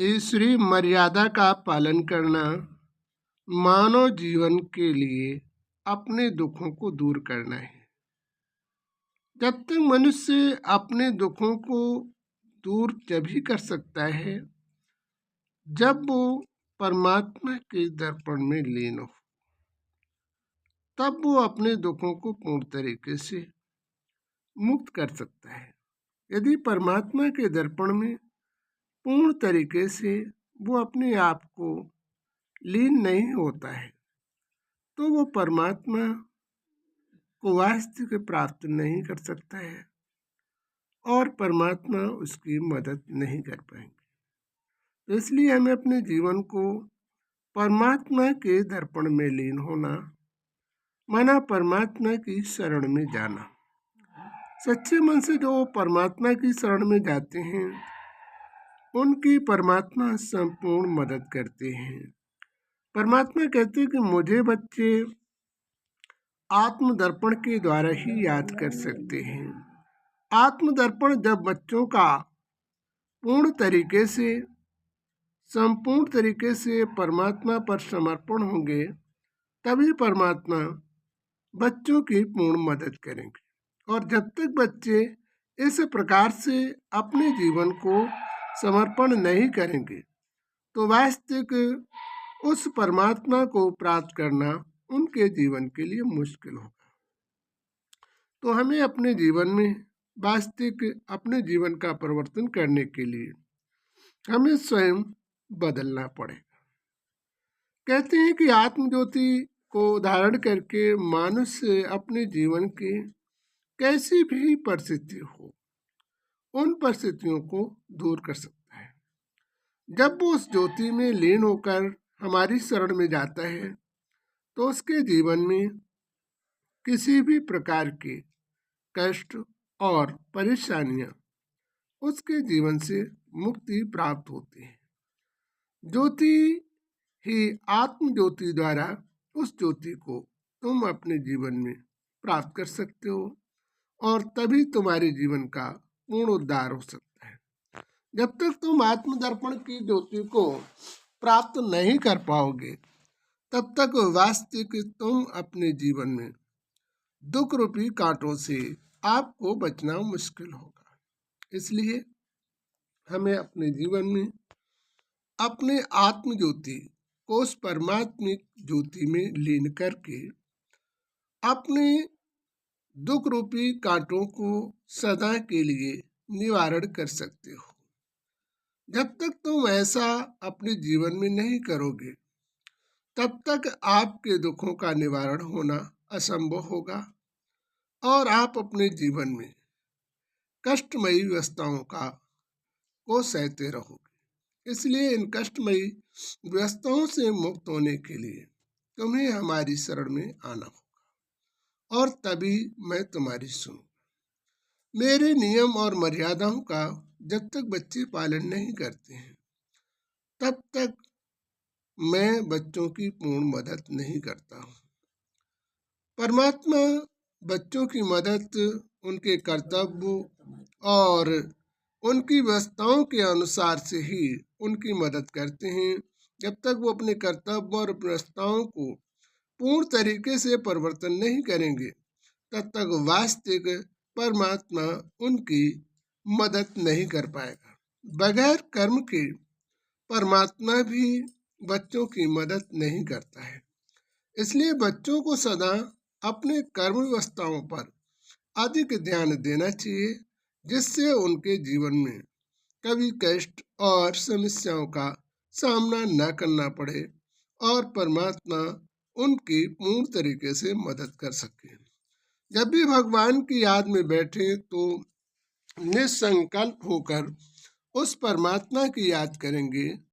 ईश्वरीय मर्यादा का पालन करना मानव जीवन के लिए अपने दुखों को दूर करना है। जब तक मनुष्य अपने दुखों को दूर तभी कर सकता है जब वो परमात्मा के दर्पण में लीन हो, तब वो अपने दुखों को पूर्ण तरीके से मुक्त कर सकता है। यदि परमात्मा के दर्पण में पूर्ण तरीके से वो अपने आप को लीन नहीं होता है तो वो परमात्मा को वास्तव प्राप्त नहीं कर सकता है और परमात्मा उसकी मदद नहीं कर पाएंगे। तो इसलिए हमें अपने जीवन को परमात्मा के दर्पण में लीन होना माना परमात्मा की शरण में जाना। सच्चे मन से जो परमात्मा की शरण में जाते हैं उनकी परमात्मा संपूर्ण मदद करते हैं। परमात्मा कहते हैं कि मुझे बच्चे आत्मदर्पण के द्वारा ही याद कर सकते हैं। आत्मदर्पण जब बच्चों का पूर्ण तरीके से संपूर्ण तरीके से परमात्मा पर समर्पण होंगे तभी परमात्मा बच्चों की पूर्ण मदद करेंगे। और जब तक बच्चे इस प्रकार से अपने जीवन को समर्पण नहीं करेंगे तो वास्तविक उस परमात्मा को प्राप्त करना उनके जीवन के लिए मुश्किल होगा। तो हमें अपने जीवन में वास्तविक अपने जीवन का परिवर्तन करने के लिए हमें स्वयं बदलना पड़ेगा। कहते हैं कि आत्मज्योति को धारण करके मनुष्य अपने जीवन की कैसी भी परिस्थिति हो उन परिस्थितियों को दूर कर सकता है। जब वो उस ज्योति में लीन होकर हमारी शरण में जाता है तो उसके जीवन में किसी भी प्रकार के कष्ट और परेशानियां उसके जीवन से मुक्ति प्राप्त होती है। ज्योति ही आत्म ज्योति द्वारा उस ज्योति को तुम अपने जीवन में प्राप्त कर सकते हो और तभी तुम्हारे जीवन का पूर्ण उद्धार हो सकता है। जब तक तुम आत्मदर्पण की ज्योति को प्राप्त नहीं कर पाओगे तब तक वास्तविक तुम अपने जीवन में दुख रूपी कांटों से आपको बचना मुश्किल होगा। इसलिए हमें अपने जीवन में अपने आत्म ज्योति को उस परमात्मिक ज्योति में लीन करके अपने दुख रूपी कांटों को सदा के लिए निवारण कर सकते हो। जब तक तुम ऐसा अपने जीवन में नहीं करोगे तब तक आपके दुखों का निवारण होना असंभव होगा और आप अपने जीवन में कष्टमयी व्यवस्थाओं को सहते रहोगे। इसलिए इन कष्टमयी व्यवस्थाओं से मुक्त होने के लिए तुम्हें हमारी शरण में आना होगा और तभी मैं तुम्हारी सुनूंगा। मेरे नियम और मर्यादाओं का जब तक बच्चे पालन नहीं करते हैं तब तक मैं बच्चों की पूर्ण मदद नहीं करता हूँ। परमात्मा बच्चों की मदद उनके कर्तव्य और उनकी व्यवस्थाओं के अनुसार से ही उनकी मदद करते हैं। जब तक वो अपने कर्तव्य और व्यवस्थाओं को पूर्ण तरीके से परिवर्तन नहीं करेंगे तब तक वास्तविक परमात्मा उनकी मदद नहीं कर पाएगा। बगैर कर्म के परमात्मा भी बच्चों की मदद नहीं करता है। इसलिए बच्चों को सदा अपने कर्म व्यवस्थाओं पर अधिक ध्यान देना चाहिए जिससे उनके जीवन में कभी कष्ट और समस्याओं का सामना न करना पड़े और परमात्मा उनकी पूर्ण तरीके से मदद कर सके। जब भी भगवान की याद में बैठे तो निसंकल्प होकर उस परमात्मा की याद करेंगे